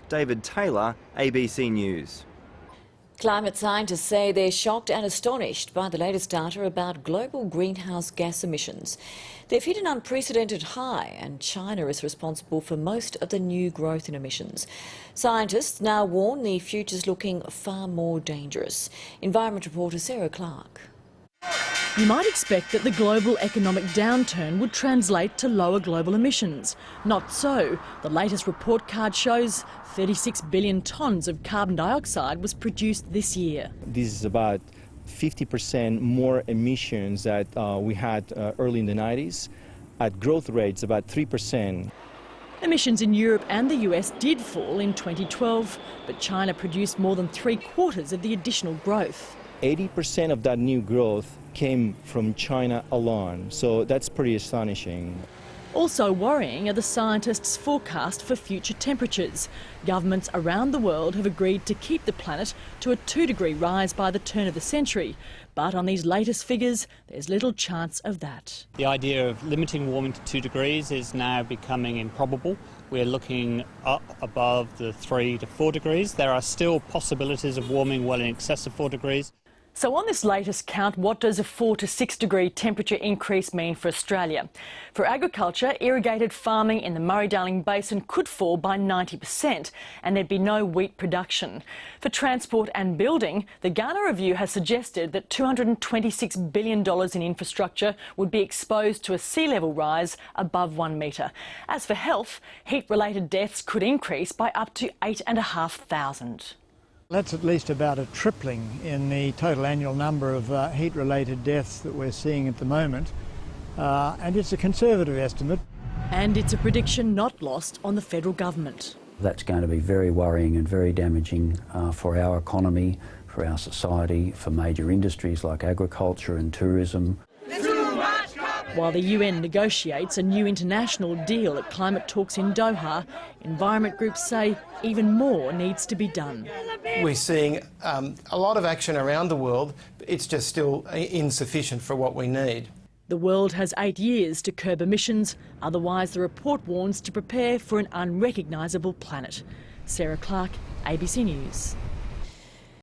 David Taylor, ABC News. Climate scientists say they're shocked and astonished by the latest data about global greenhouse gas emissions. They've hit an unprecedented high, and China is responsible for most of the new growth in emissions. Scientists now warn the future's looking far more dangerous. Environment reporter Sarah Clark. You might expect that the global economic downturn would translate to lower global emissions. Not so. The latest report card shows 36 billion tonnes of carbon dioxide was produced this year. This is about 50% more emissions that we had early in the 90s, at growth rates about 3%. Emissions in Europe and the US did fall in 2012, but China produced more than 3/4 of the additional growth. 80% of that new growth came from China alone, so that's pretty astonishing. Also worrying are the scientists' forecast for future temperatures. Governments around the world have agreed to keep the planet to a 2-degree rise by the turn of the century. But on these latest figures, there's little chance of that. The idea of limiting warming to 2 degrees is now becoming improbable. We're looking up above the 3 to 4 degrees. There are still possibilities of warming well in excess of 4 degrees. So on this latest count, what does a 4 to 6 degree temperature increase mean for Australia? For agriculture, irrigated farming in the Murray-Darling Basin could fall by 90%, and there'd be no wheat production. For transport and building, the Ghana Review has suggested that $226 billion in infrastructure would be exposed to a sea level rise above 1 metre. As for health, heat-related deaths could increase by up to 8,500. That's at least about a tripling in the total annual number of heat-related deaths that we're seeing at the moment, and it's a conservative estimate. And it's a prediction not lost on the federal government. That's going to be very worrying and very damaging for our economy, for our society, for major industries like agriculture and tourism. While the UN negotiates a new international deal at climate talks in Doha, environment groups say even more needs to be done. We're seeing a lot of action around the world, but it's just still insufficient for what we need. The world has 8 years to curb emissions, otherwise the report warns to prepare for an unrecognisable planet. Sarah Clark, ABC News.